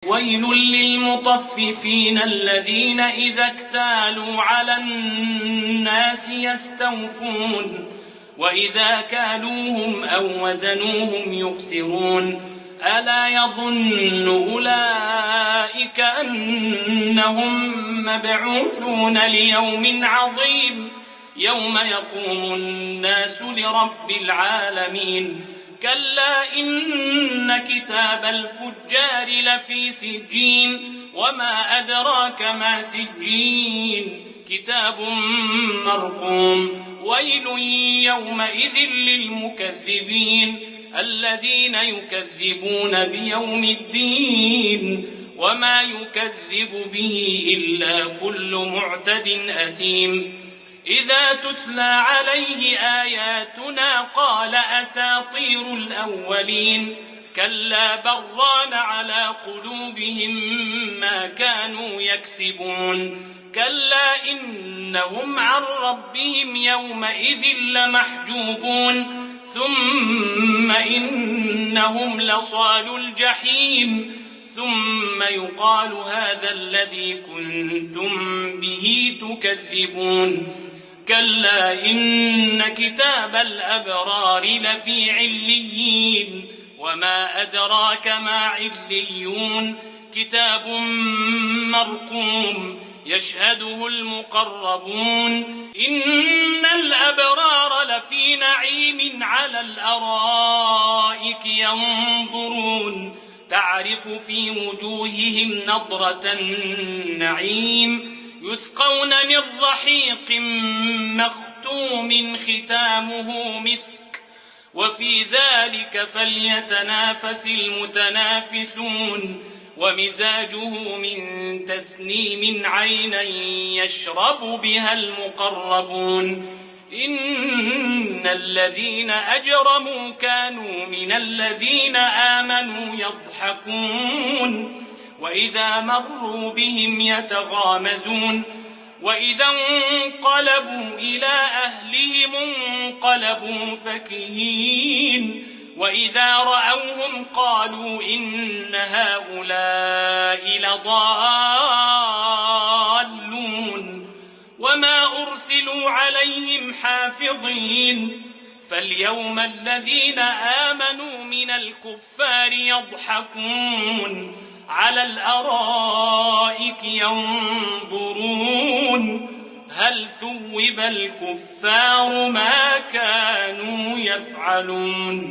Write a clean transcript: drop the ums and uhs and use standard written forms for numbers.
ويل للمطففين الذين إذا اكتالوا على الناس يستوفون وإذا كالوهم أو وزنوهم يخسرون ألا يظن أولئك أنهم مبعوثون ليوم عظيم يوم يقوم الناس لرب العالمين كلا إن كتاب الفجار لفي سجين وما أدراك ما سجين كتاب مرقوم ويل يومئذ للمكذبين الذين يكذبون بيوم الدين وما يكذب به إلا كل معتد أثيم إذا تتلى عليه آياتنا قال أساطير الأولين كلا بران على قلوبهم ما كانوا يكسبون كلا إنهم عن ربهم يومئذ لمحجوبون ثم إنهم لصالو الجحيم ثم يقال هذا الذي كنتم به تكذبون كلا إن كتاب الأبرار لفي عليين وما أدراك ما عليون كتاب مرقوم يشهده المقربون إن الأبرار لفي نعيم على الأرائك ينظرون تعرف في وجوههم نضرة النعيم يسقون من رحيق مختوم ختامه مسك وفي ذلك فليتنافس المتنافسون ومزاجه من تسنيم عينا يشرب بها المقربون إن الذين أجرموا كانوا من الذين آمنوا يضحكون وإذا مروا بهم يتغامزون وإذا انقلبوا إلى أهلهم انقلبوا فكهين وإذا رأوهم قالوا إن هؤلاء لضالون وما أرسلوا عليهم حافظين فاليوم الذين آمنوا من الكفار يضحكون على الأرائك ينظرون هل ثوب الكفار ما كانوا يفعلون